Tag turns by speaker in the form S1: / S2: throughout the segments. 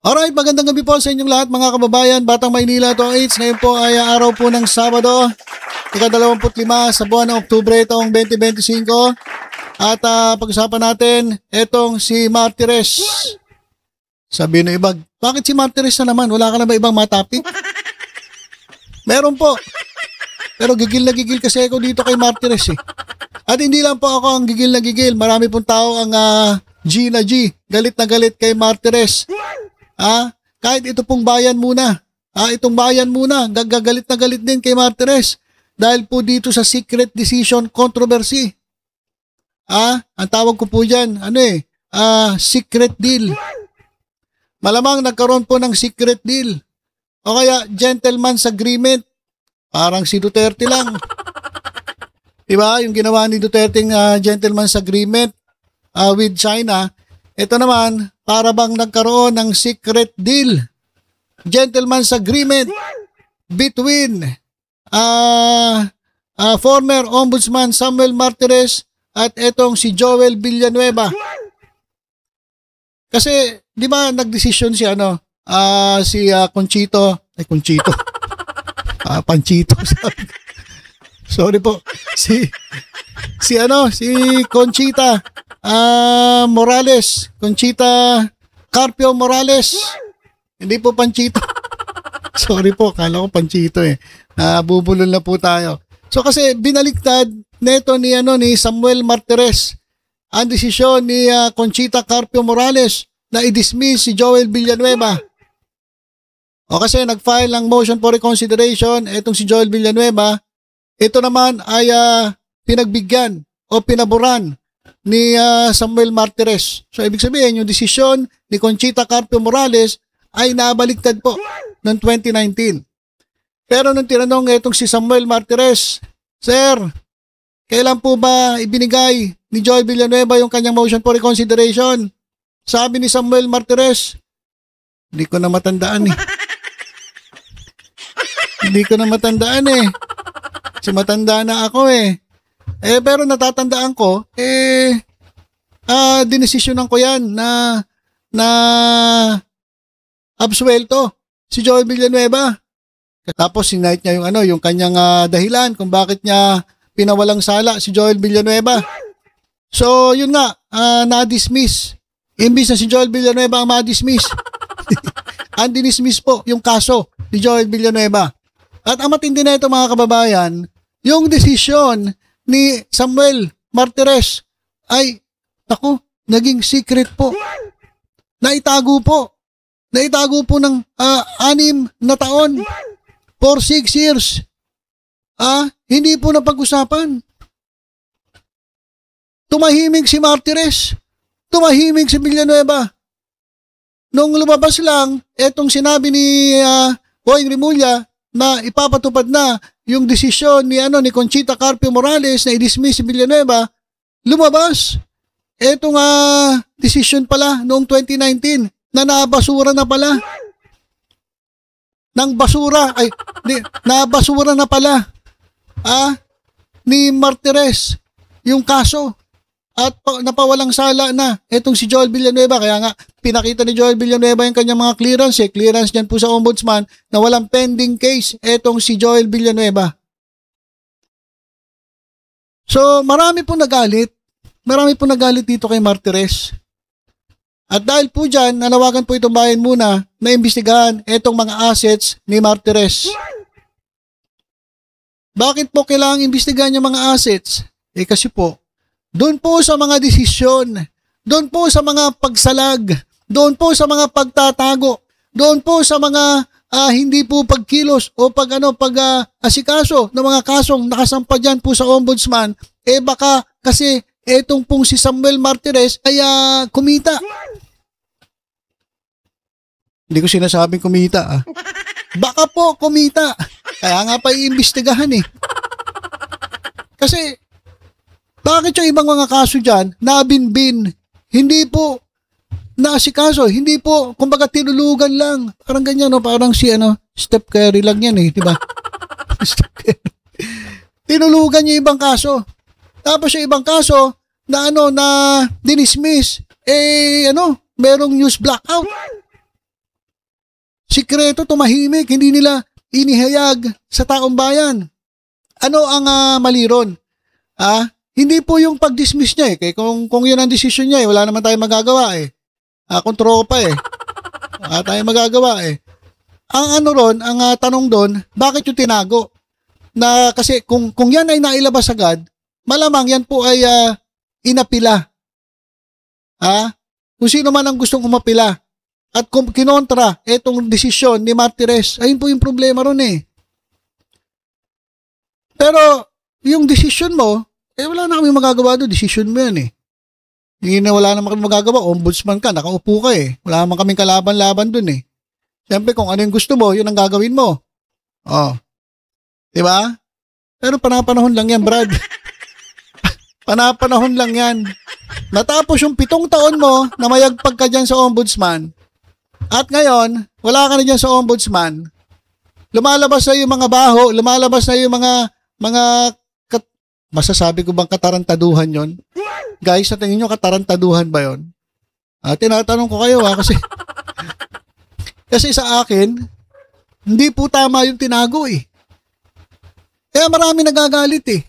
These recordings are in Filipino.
S1: Alright, magandang gabi po sa inyong lahat mga kababayan. Batang Maynila to AIDS. Ngayon po ay araw po ng Sabado, ika-25 sa buwan ng Oktubre itong 2025. At pag-usapan natin itong si Martires. Sabi ng iba, bakit si Martires na naman? Wala ka na ba ibang matapik? Meron po. Pero gigil na gigil kasi ako dito kay Martires eh. At hindi lang po ako ang gigil na gigil. Marami pong tao ang G na G. Galit na galit kay Martires. Kahit ito pong bayan muna. Itong bayan muna, gagalit na galit din kay Martires dahil po dito sa secret decision controversy. Ang tawag ko po dyan, secret deal. Malamang nagkaroon po ng secret deal. O kaya gentleman's agreement. Parang si Duterte lang. Diba? Yung ginawa ni Duterte gentleman's agreement with China. Ito naman, para bang nagkaroon ng secret deal, gentleman's agreement between former Ombudsman Samuel Martires at etong si Joel Villanueva. Kasi, di ba, nagdesisyon si Conchito, Panchito. Sorry po. Si Conchita Morales, Conchita Carpio Morales. Hindi po Panchito. Sorry po, kala ko Panchito eh. Bubulol na po tayo. So kasi binaliktad neto ni Samuel Martires ang desisyon ni Conchita Carpio Morales na i-dismiss si Joel Villanueva. O kasi nag-file ng motion for reconsideration etong si Joel Villanueva. Ito naman ay pinagbigyan o pinaboran ni Samuel Martires. So ibig sabihin yung desisyon ni Conchita Carpio Morales ay nabaliktad po noong 2019. Pero nung tinanong itong si Samuel Martires, Sir, kailan po ba ibinigay ni Joel Villanueva yung kanyang motion for reconsideration? Sabi ni Samuel Martires, hindi ko na matandaan eh. Hindi ko na matandaan eh. Kasi matanda na ako eh. Pero natatandaan ko, dinesisyonan ko yan na absuelto si Joel Villanueva. Tapos sinight niya yung kanyang dahilan kung bakit niya pinawalang sala si Joel Villanueva. So yun nga, na-dismiss. Imbis na si Joel Villanueva ang ma-dismiss. Ang dinismiss po yung kaso ni Joel Villanueva. At ang matindi na ito mga kababayan, yung desisyon ni Samuel Martires ay, naging secret po. Naitago po ng 6 na taon for 6 years. Hindi po napag-usapan. Tumahimik si Martires. Tumahimik si Villanueva. Nung lumabas lang, etong sinabi ni Boying Rimulya na ipapatupad na yung desisyon ni Conchita Carpio Morales na i-dismiss si Villanueva, lumabas. Etong desisyon pala noong 2019 na nabasura na pala. Nabasura na pala ni Martires yung kaso at napawalang sala na etong si Joel Villanueva. Kaya nga pinakita ni Joel Villanueva yung kanyang mga clearance dyan po sa ombudsman na walang pending case etong si Joel Villanueva. So marami po nagalit dito kay Martires. At dahil po dyan, nanawagan po itong bayan muna na imbestigahan etong mga assets ni Martires. Bakit po kailangang imbestigahan yung mga assets? Kasi po, doon po sa mga desisyon, doon po sa mga pagsalag, doon po sa mga pagtatago, doon po sa mga hindi po pagkilos o asikaso ng mga kasong nakasampa dyan po sa ombudsman, baka kasi etong pong si Samuel Martires ay kumita. Hindi ko sinasabing kumita. Baka po kumita. Kaya nga pa iimbestigahan eh. Kasi bakit yung ibang mga kaso dyan nabinbin? Hindi po naasikaso, hindi po kumbaga tinulugan lang. Parang ganyan, parang si Steph Curry lang yan eh, di ba? Tinulugan niya ibang kaso. Tapos yung ibang kaso na na dinismiss, merong news blackout. sikreto, tumahimik, hindi nila inihayag sa taong bayan. Ano ang mali ron? Hindi po yung pag-dismiss niya eh. Kung yun ang decision niya eh, wala naman tayong magagawa eh. Kung tropa eh. Wala tayong magagawa eh. Ang ano ron, ang tanong doon, bakit yung tinago? Na kasi kung yan ay nailabas agad, malamang yan po ay inapila. Kung sino man ang gustong umapila. At kung kinontra itong desisyon ni Martires, ayun po yung problema ron eh. Pero yung desisyon mo, wala na kami magagawa doon. Desisyon mo yan eh. Hindi na wala naman kami magagawa. Ombudsman ka, nakaupo ka eh. Wala naman kaming kalaban-laban doon eh. Siyempre kung ano yung gusto mo, yun ang gagawin mo. Diba? Pero panapanahon lang yan, Brad. Panapanahon lang yan. Natapos yung 7 taon mo na mayagpag ka dyan sa ombudsman. At ngayon, wala ka na dyan sa ombudsman. Lumalabas na yung mga baho, lumalabas na yung mga masasabi ko bang katarantaduhan yon? Guys, sa tingin nyo katarantaduhan ba yon? Tinatanong ko kayo kasi sa akin, hindi po tama yung tinago eh. Kaya marami nagagalit eh.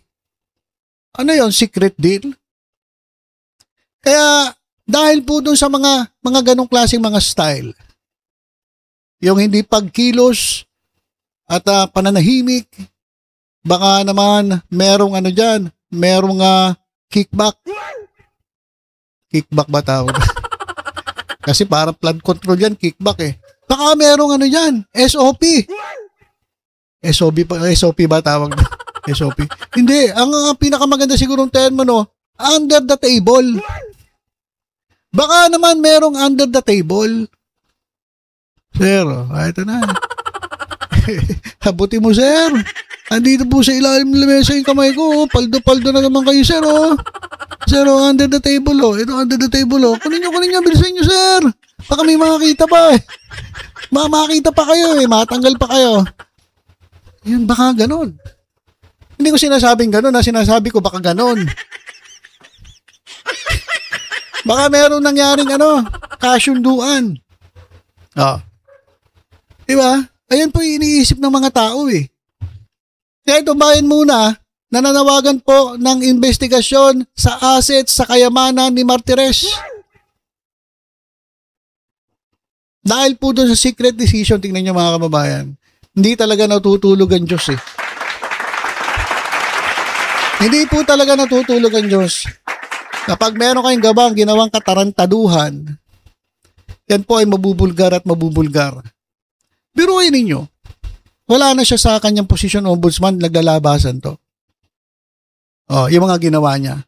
S1: Ano yon? Secret deal? Kaya dahil po dun sa mga ganong klaseng mga style, yung hindi pagkilos at pananahimik, baka naman merong ano dyan, merong kickback. Kickback ba tawag? Kasi parang flood control yan, kickback eh. Baka merong ano dyan, SOP. SOP ba tawag? SOP. Hindi, ang pinakamaganda sigurong termo under the table. Baka naman merong under the table. Sir, ito na. Habuti mo, sir. Andito po sa ilalim ng lamesa yung kamay ko. Paldo-paldo na naman kayo, sir. Sir, under the table. Ito, under the table. Kunin nyo. Bilisan nyo, sir. Baka may makakita pa eh. Makakita pa kayo eh. Matanggal pa kayo. Yun, baka ganon. Hindi ko sinasabing ganon. Sinasabi ko baka ganon. Baka meron nangyaring kasunduan. Diba? Ayan po yung iniisip ng mga tao eh. Kaya ito bayan muna, nananawagan po ng investigasyon sa assets sa kayamanan ni Martires. Dahil po doon sa secret decision, tingnan nyo mga kababayan, hindi talaga natutulog ang Diyos eh. Hindi po talaga natutulog ang Diyos. Kapag meron kayong ginawang katarantaduhan, yan po ay mabubulgar at mabubulgar. Biruin ninyo, wala na siya sa kanyang posisyon ombudsman, naglalabasan to. Yung mga ginawa niya.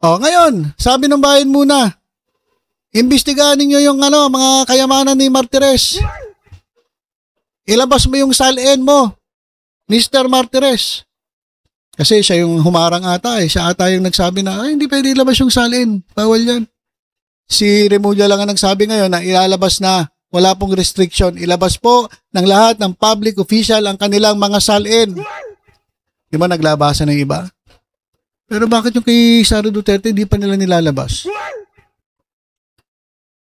S1: Ngayon, sabi ng bayan muna, imbestigahan ninyo yung mga kayamanan ni Martires. Ilabas mo yung salin mo, Mr. Martires. Kasi siya yung humarang ata eh. Siya ata yung nagsabi na, hindi pwede ilabas yung salin. Bawal yan. Si Remulla lang ang nagsabi ngayon na ilalabas na. Wala pong restriction. Ilabas po ng lahat ng public official ang kanilang mga salin. Di ba naglabasan ng iba? Pero bakit yung kay Sara Duterte hindi pa nila nilalabas?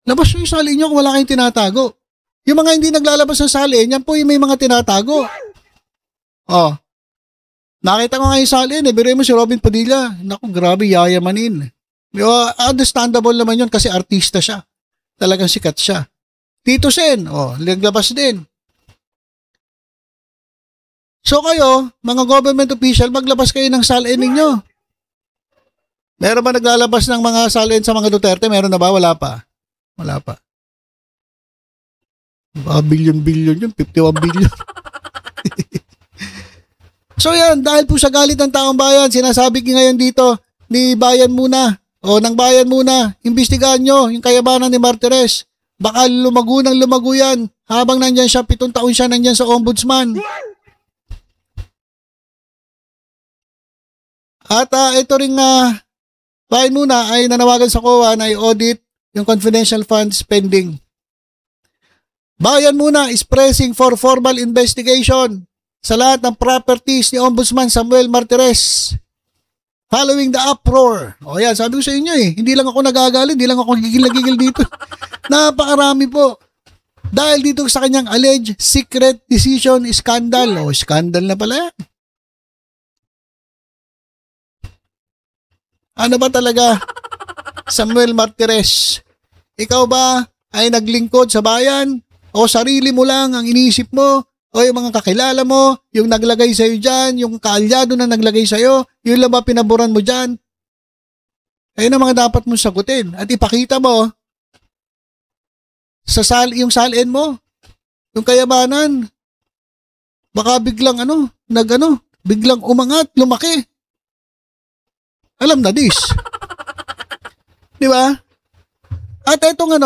S1: Labas yung salin nyo kung wala kayong tinatago. Yung mga hindi naglalabas ng salin, yan po yung may mga tinatago. Nakita ko nga yung salin eh. Biruin mo si Robin Padilla. Naku, grabe, yayamanin. Understandable naman yun kasi artista siya. Talagang sikat siya. Tito Sen, naglabas din. So kayo, mga government official, maglabas kayo ng salin ninyo. Meron ba naglalabas ng mga salin sa mga Duterte? Meron na ba? Wala pa. Wala pa. Billion yun, 51 billion. So yan, dahil po sa galit ng taong bayan, sinasabi ko ngayon dito, ng bayan muna, imbestigahan nyo yung kayamanan ni Martires. Baka lumago yan habang nandyan siya, 7 taon siya nandyan sa ombudsman. At ito rin bayan muna ay nanawagan sa COA na i-audit yung confidential fund spending. Bayan muna is pressing for formal investigation sa lahat ng properties ni Ombudsman Samuel Martires following the uproar. Yan, sabi ko sa inyo hindi lang ako nagagalit, hindi lang ako gigil dito. Napakarami po. Dahil dito sa kanyang alleged secret decision scandal. O, scandal na pala yan. Ano ba talaga, Samuel Martires? Ikaw ba ay naglingkod sa bayan? O sarili mo lang ang iniisip mo? O yung mga kakilala mo, yung naglagay sa'yo dyan, yung kaalyado na naglagay sa'yo, yung lang ba pinaboran mo dyan? Ayun ang mga dapat mong sagutin. At ipakita mo sa yung salin mo, yung kayamanan. Baka biglang biglang umangat, lumaki. Alam na this. Di ba? At etong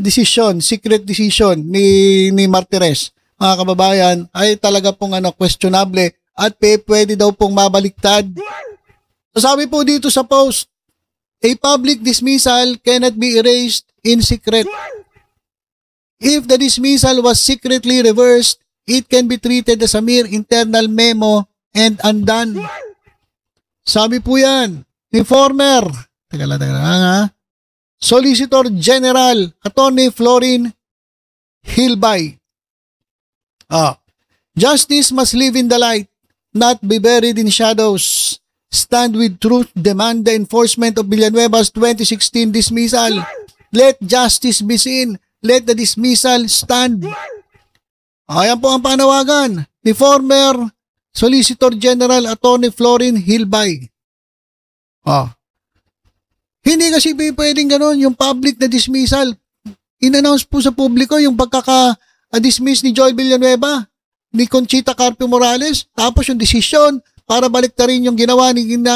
S1: decision, secret decision ni Martires, mga kababayan, ay talaga pong questionable at pwede daw pong mabaliktad. So sabi po dito sa post, a public dismissal cannot be erased in secret. If the dismissal was secretly reversed, it can be treated as a mere internal memo and undone. Sabi po yan ni former Solicitor General Attorney Florin Hilbay. Justice must live in the light, not be buried in shadows. Stand with truth, demand the enforcement of Villanueva's 2016 dismissal. Let justice be seen. Let the dismissal stand. Ayan po ang panawagan ni former Solicitor General Attorney Florin Hilbay. Hindi kasi pwedeng gano'n yung public na dismissal. In-announce po sa publiko yung pagkaka-dismiss ni Joel Villanueva, ni Conchita Carpio Morales, tapos yung desisyon para baliktarin yung ginawa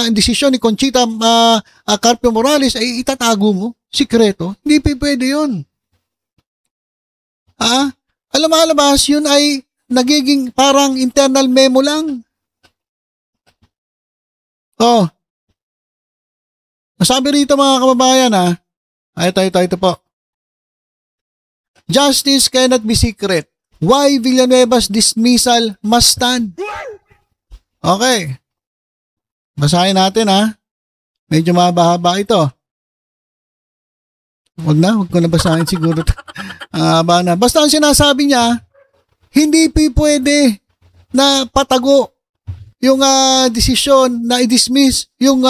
S1: desisyon ni Conchita Carpio Morales ay itatago mo, sikreto. Hindi pwede yun. Alam yun ay nagiging parang internal memo lang. Sabi rito mga kababayan ito po. Justice cannot be secret. Why Villanueva's dismissal must stand? Okay. Basahin natin Medyo mahaba-haba ito. Huwag ko na basahin siguro. Basta ang sinasabi niya, hindi pwede na patago yung desisyon na i-dismiss yung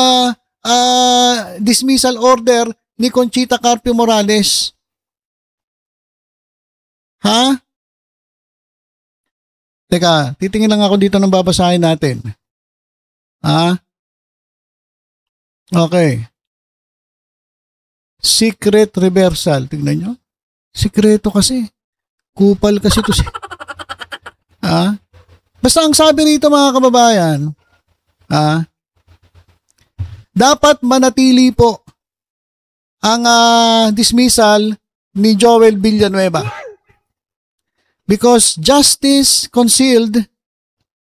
S1: dismissal order ni Conchita Carpio Morales. Teka, titingin lang ako dito ng babasahin natin. Okay. Secret reversal. Tingnan nyo. Sikreto kasi. Kupal kasi ito. Basta ang sabi rito mga kababayan, dapat manatili po ang dismissal ni Joel Villanueva. Because justice concealed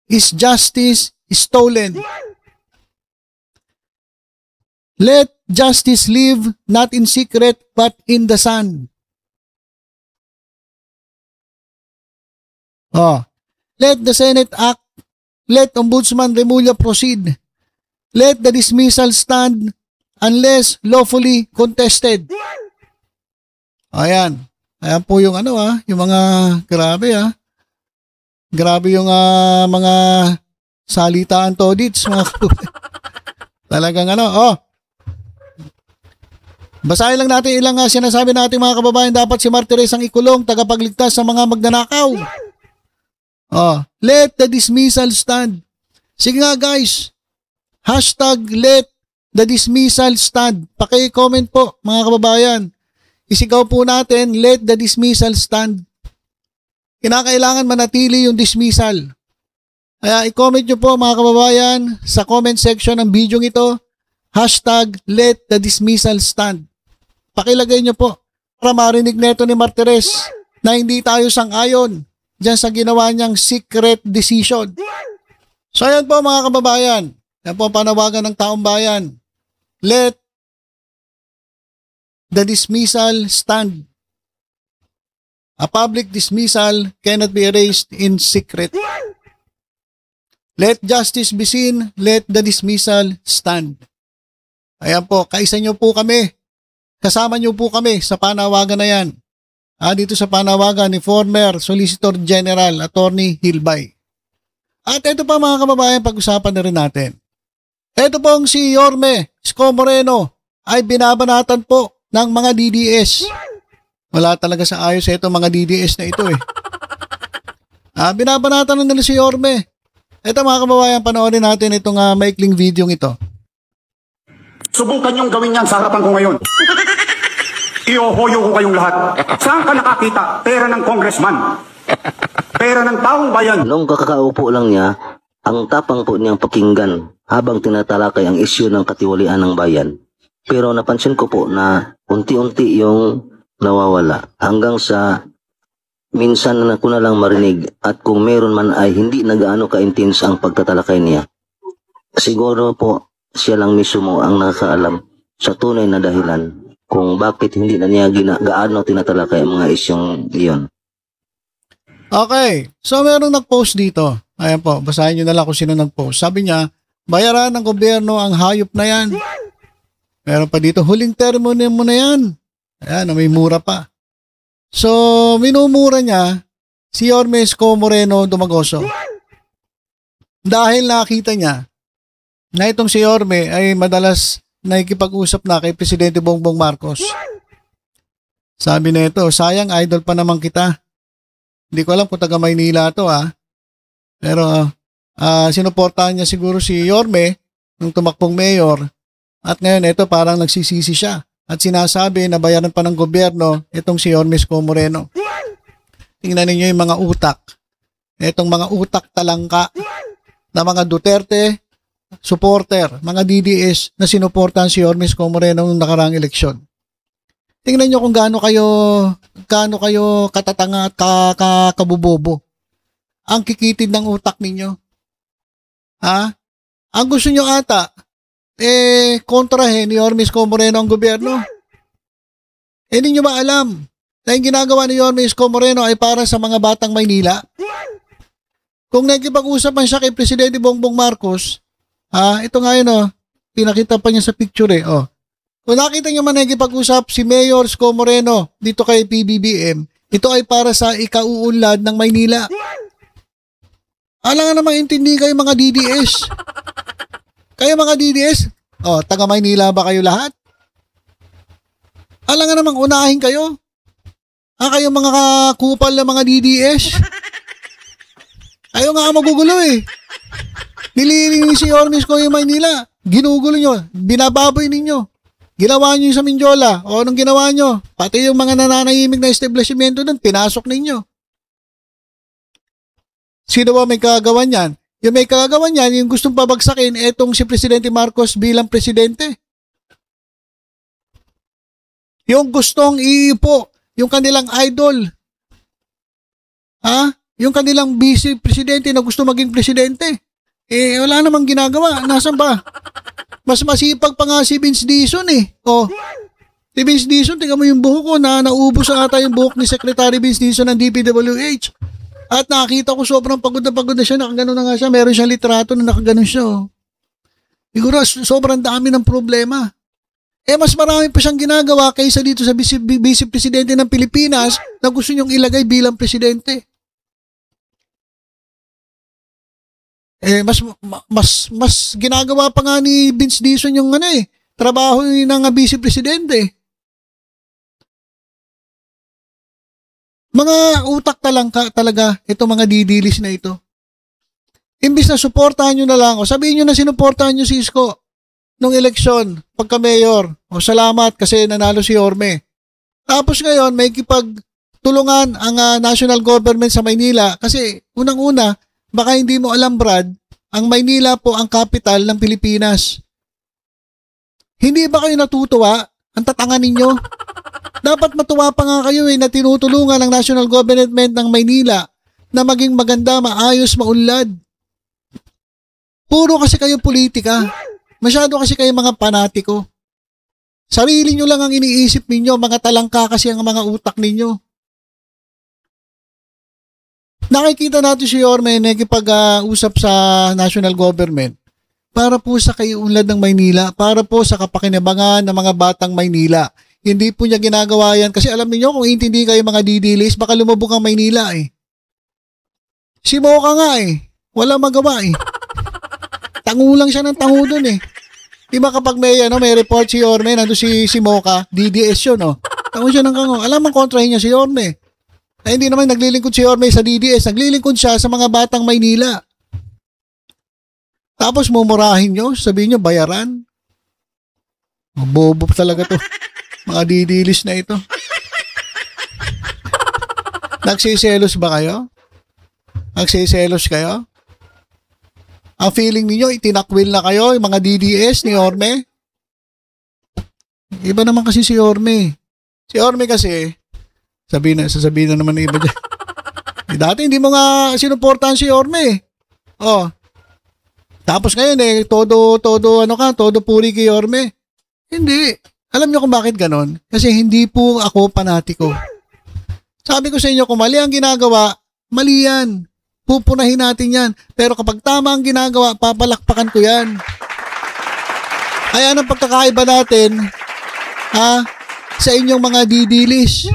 S1: is justice stolen. Let justice live not in secret but in the sun. Let the Senate act. Let Ombudsman Remulla proceed. Let the dismissal stand unless lawfully contested. Ayan. Ayan po yung yung mga grabe Grabe yung mga salitaan todits mga talagang Basahin lang natin ilang sinasabi natin mga kababayan. Dapat si Martires ang ikulong, tagapagligtas sa mga magnanakaw. Let the dismissal stand. Sige nga guys. #let the dismissal stand. Paki-comment po mga kababayan. Isigaw po natin, let the dismissal stand. Kinakailangan manatili yung dismissal. Kaya i-comment nyo po mga kababayan sa comment section ng video ito, #let the dismissal stand. Pakilagay nyo po para marinig neto ni Martires na hindi tayo sang-ayon dyan sa ginawa niyang secret decision. So ayan po mga kababayan, yan po ang panawagan ng taong bayan. Let the dismissal stand. A public dismissal cannot be erased in secret. Let justice be seen. Let the dismissal stand. Ayan po, kaisa nyo po kami. Kasama nyo po kami sa panawagan na yan. dito sa panawagan ni former Solicitor General Attorney Hilbay. At ito pa mga kababayan, pag-usapan na rin natin. Ito pong si Yorme Isko Moreno ay binabanatan po ng mga DDS. Wala talaga sa ayos ito mga DDS na ito eh. Binabanatan na nila si Yorme. Ito mga kababayan, panoorin natin itong maikling video ito.
S2: Subukan niyong gawin yan sa harapan ko ngayon. Ihohoyo ko kayong lahat. Saan ka nakakita? Pera ng congressman. Pera ng taong bayan.
S3: Noong kakaupo lang niya, ang tapang po niyang pakinggan habang tinatalakay ang isyu ng katiwalian ng bayan. Pero napansin ko po na unti-unti yung nawawala hanggang sa minsan na ko na lang marinig at kung meron man ay hindi nagaano ka-intense ang pagtatalakay niya. Siguro po siya lang mismo ang nakakaalam sa tunay na dahilan kung bakit hindi na niya gaano tinatalakay ang mga isyong iyon.
S1: Okay, so merong nag-post dito. Ayan po, basahin nyo na lang kung sino nag-post. Sabi niya, bayaran ng gobyerno ang hayop na yan. Meron pa dito, huling termo mo na yan. Ayan, may mura pa. So, minumura niya si Yorme Isko Moreno Dumagoso. Dahil nakita niya na itong si Yorme ay madalas nakikipag-usap na kay Presidente Bongbong Marcos. Sabi na ito, sayang idol pa naman kita. Hindi ko alam kung taga Maynila ito Pero sinuportahan niya siguro si Yorme nung tumakbong mayor. At ngayon ito parang nagsisisi siya. At sinasabi na bayaran pa ng gobyerno itong si Yorme Isko Moreno. Tingnan ninyo yung mga utak. Itong mga utak talangka na mga Duterte supporter, mga DDS na sinuportahan si Yorme Isko Moreno noong nakaraang eleksyon. Tingnan nyo kung gaano kayo katatanga at kabubobo. Ang kikitid ng utak ninyo. Ang gusto nyo ata, kontrahin ni Yorme Isko Moreno ang gobyerno. Hindi nyo ba alam na yung ginagawa ni Yorme Isko Moreno ay para sa mga batang Maynila? Kung nagkipag-usapan siya kay Presidente Bongbong Marcos, ito nga yun pinakita pa niya sa picture Kung nakita niyo man nagkipag-usap si Mayor Isko Moreno dito kay PBBM, ito ay para sa ikauunlad ng Maynila. Alam nga namang intindi kayo mga DDS. Kayo mga DDS, taga Maynila ba kayo lahat? Alam nga namang unahin kayo. Kayo mga kupal na mga DDS. Kayo nga magugulo Nililing si Yorme Isko yung Maynila. Ginugulo nyo. Binababoy ninyo. Ginawa nyo yung sa Mindiola. O anong ginawa nyo? Pati yung mga nananahimik na establishmento doon, pinasok ninyo. Sino ba may kagawan yan? Yung may kagawan yan, yung gustong pabagsakin, etong si Presidente Marcos bilang presidente. Yung gustong iipo, yung kanilang idol. Yung kanilang vice presidente na gusto maging presidente. Wala namang ginagawa. Nasaan ba? Mas masipag pa nga si Vince Dizon si Vince Dizon, tingnan mo yung buhok ko na naubos ata yung buhok ni Secretary Vince Dizon ng DPWH. At nakita ko sobrang pagod na siya. Nakaganon na nga siya. Meron siyang litrato na nakaganon siya. Siguro sobrang dami ng problema. Mas marami pa siyang ginagawa kaysa dito sa Vice Presidente ng Pilipinas na gusto niyong ilagay bilang presidente. Mas ginagawa pa nga ni Vince Dizon yung trabaho ng Vice Presidente. Mga utak talaga itong mga didilis na ito. Imbis na suportahan nyo na lang, sabihin nyo na sinuportahan nyo si Isko nung eleksyon, pagka-mayor. Salamat kasi nanalo si Yorme. Tapos ngayon, may kipagtulungan ang national government sa Maynila kasi unang-una, baka hindi mo alam Brad, ang Maynila po ang capital ng Pilipinas. Hindi ba kayo natutuwa? Ang tatanga ninyo? Dapat matuwa pa nga kayo na tinutulungan ng national government ng Maynila na maging maganda, maayos, maunlad. Puro kasi kayo politika. Masyado kasi kayo mga panatiko. Sarili nyo lang ang iniisip ninyo, mga talangka kasi ang mga utak ninyo. Nakikita natin si Yorme nakikipag-usap sa national government para po sa kaiunlad ng Maynila, para po sa kapakinabangan ng mga batang Maynila. Hindi po niya ginagawa yan. Kasi alam niyo kung intindi kayo mga didilis, baka lumubog ang Maynila eh. Si Mocha nga eh. Wala magawa eh. Tango lang siya ng tango dun eh. Diba kapag may report si Yorme, nandun si Mocha, DDS yun oh. Tango siya ng kango. Alam mo kontrahin niya si Yorme. Ay hindi naman naglilingkod si Yorme sa DDS. Naglilingkod siya sa mga batang Maynila. Tapos mumurahin nyo, sabihin nyo bayaran. Bobo talaga to. Mga didilis na ito. Nagsiselos ba kayo? Nagsiselos kayo? Ang feeling niyo itinakwil na kayo, yung mga DDS ni Yorme? Iba naman kasi si Yorme. Si Yorme kasi, sasabihin na naman ng iba dyan. Dati hindi mo nga sinuportahan si Yorme. Oh. Tapos ngayon todo puri kay Yorme. Hindi. Alam niyo kung bakit ganon? Kasi hindi po ako panatiko. Sabi ko sa inyo, kung mali ang ginagawa, mali yan. Pupunahin natin yan. Pero kapag tama ang ginagawa, papalakpakan ko yan. Kaya anong pagkakaiba natin, sa inyong mga didilis.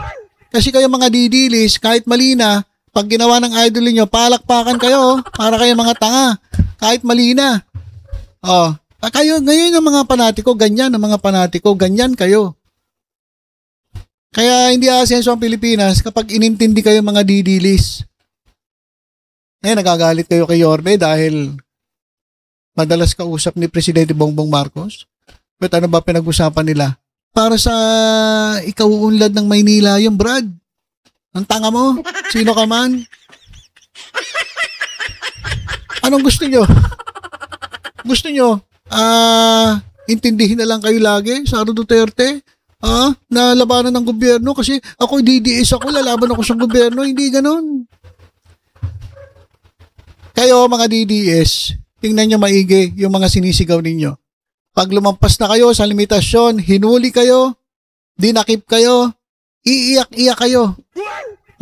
S1: Kasi kayo mga didilis, kahit mali na, pag ginawa ng idol niyo, palakpakan kayo, para kayo mga tanga. Kahit mali na. Oh. Kayo, ngayon ang mga panatiko, ganyan ang mga panatiko, ganyan kayo. Kaya hindi asenso ang Pilipinas kapag inintindi kayo mga didilis. Nagagalit kayo kay Yorme dahil madalas kausap ni Presidente Bongbong Marcos. But ano ba pinag-usapan nila? Para sa ikauunlad ng Maynila yung Brad. Ang tanga mo. Sino ka man? Anong gusto nyo? Gusto nyo? Intindihin na lang kayo lagi, Sara Duterte, na labanan ng gobyerno kasi ako DDS ako, lalaban ako sa gobyerno. Hindi ganon. Kayo mga DDS, tingnan nyo maigi yung mga sinisigaw ninyo. Pag lumampas na kayo sa limitasyon, hinuli kayo, dinakip kayo, iiyak-iyak kayo.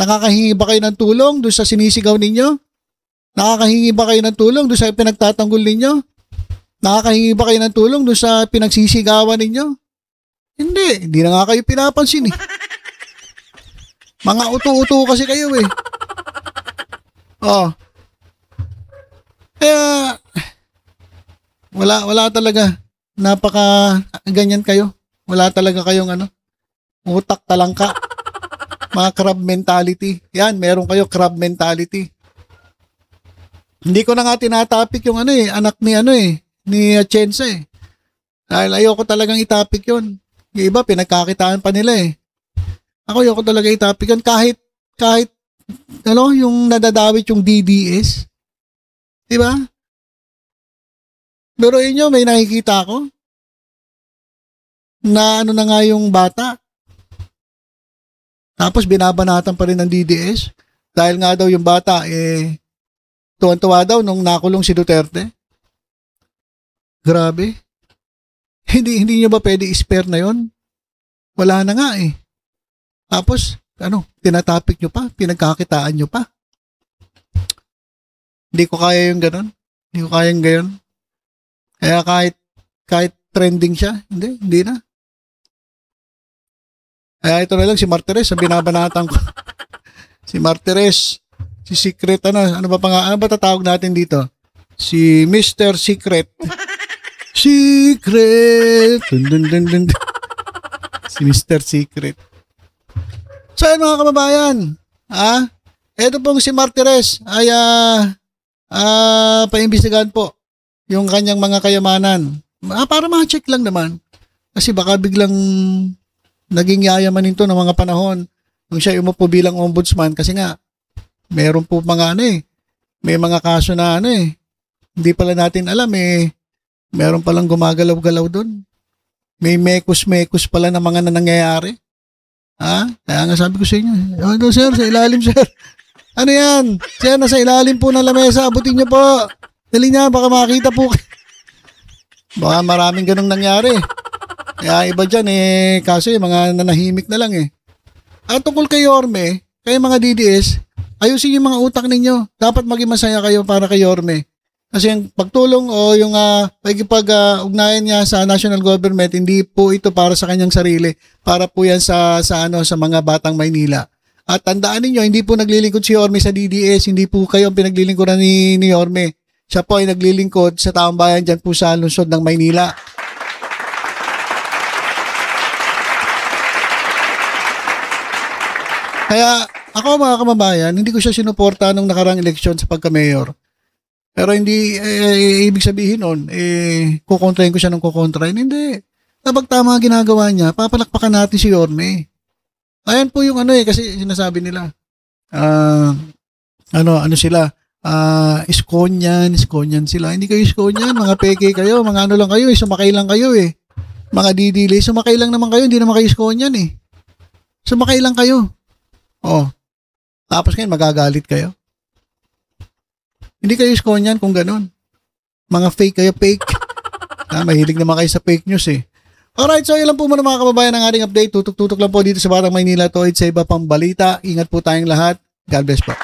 S1: Nakakahingi ba kayo ng tulong doon sa sinisigaw ninyo? Nakakahingi ba kayo ng tulong doon sa pinagtatanggol ninyo? Nakakahingi ba kayo ng tulong doon sa pinagsisigawan ninyo? Hindi na nga kayo pinapansin eh. Mga uto-uto kasi kayo eh. Oh. Kaya, wala talaga. Ganyan kayo. Wala talaga kayong utak talangka. Mga crab mentality. Yan, meron kayo crab mentality. Hindi ko na nga tinatapik yung anak ni Atienza eh. Dahil ayoko talagang itapik yun. Yung iba, pinagkakitaan pa nila eh. Ako ayoko talaga itapik yun. Kahit yung nadadawit yung DDS. Diba? Pero inyo, may nakikita ako na na nga yung bata. Tapos binabanatan pa rin ng DDS. Dahil nga daw yung bata, tuwan-tuwa daw nung nakulong si Duterte. Grabe. Hindi nyo ba pwede i-spare na yon? Wala na nga eh. Tapos, tinatapik nyo pa, pinagkakitaan nyo pa. Hindi ko kaya yung ganon. Hindi ko kaya yung gayon. Kaya kahit trending siya, hindi na. Kaya ito na lang si Martires, ang binabanatan ko. Si Martires, si Secret, ano ba tatawag natin dito? Si Mr. Secret. Secret. Dun. Si Mr. Secret. So, mga kababayan, eto pong si Martires ay paimbestigahan po yung kanyang mga kayamanan. Para ma-check lang naman. Kasi baka biglang naging yayamanin to ng mga panahon nung siya umupo bilang ombudsman kasi nga meron po mga may mga kaso na hindi pala natin alam meron palang gumagalaw-galaw doon. May mekos-mekos pala na mga nangyayari. Kaya nga sabi ko sa inyo, sir, sa ilalim sir. Ano yan? Sir, nasa ilalim po ng lamesa, abutin niyo po. Dali niya, baka makita po. Baka maraming ganong nangyari. Kaya iba dyan kasi mga nanahimik na lang At tungkol kay Yorme, kayo mga DDS, ayusin yung mga utak ninyo. Dapat maging masaya kayo para kay Yorme. Kasi yung pagtulong o yung pagkipag-ugnayan niya sa national government, hindi po ito para sa kanyang sarili. Para po yan sa mga batang Maynila. At tandaan niyo, hindi po naglilingkod si Yorme sa DDS, hindi po kayo ang pinaglilingkuran ni Yorme. Siya po ay naglilingkod sa taong bayan dyan po sa lungsod ng Maynila. Kaya ako mga kababayan, hindi ko siya sinuporta nung nakarang eleksyon sa pagka-mayor. Pero hindi, ibig sabihin nun, kukontrahin ko siya ng kukontrahin. Hindi. Kapag tama ginagawa niya, papalakpakan natin si Yorme. Ayan po yung kasi sinasabi nila. Sila? Iskonyan sila. Hindi kayo Iskonyan, mga peke kayo, mga lang kayo, sumakay lang kayo Mga didili, sumakay lang naman kayo, hindi naman kayo Iskonyan Sumakay lang kayo. Tapos ngayon magagalit kayo. Hindi kayo Iskonyan kung ganun. Mga fake kayo, fake. Mahilig naman kayo sa fake news Alright, so ilan po muna mga kababayan ang ating update. Tutok-tutok lang po dito sa Batang Maynila to sa iba pang balita. Ingat po tayong lahat. God bless po.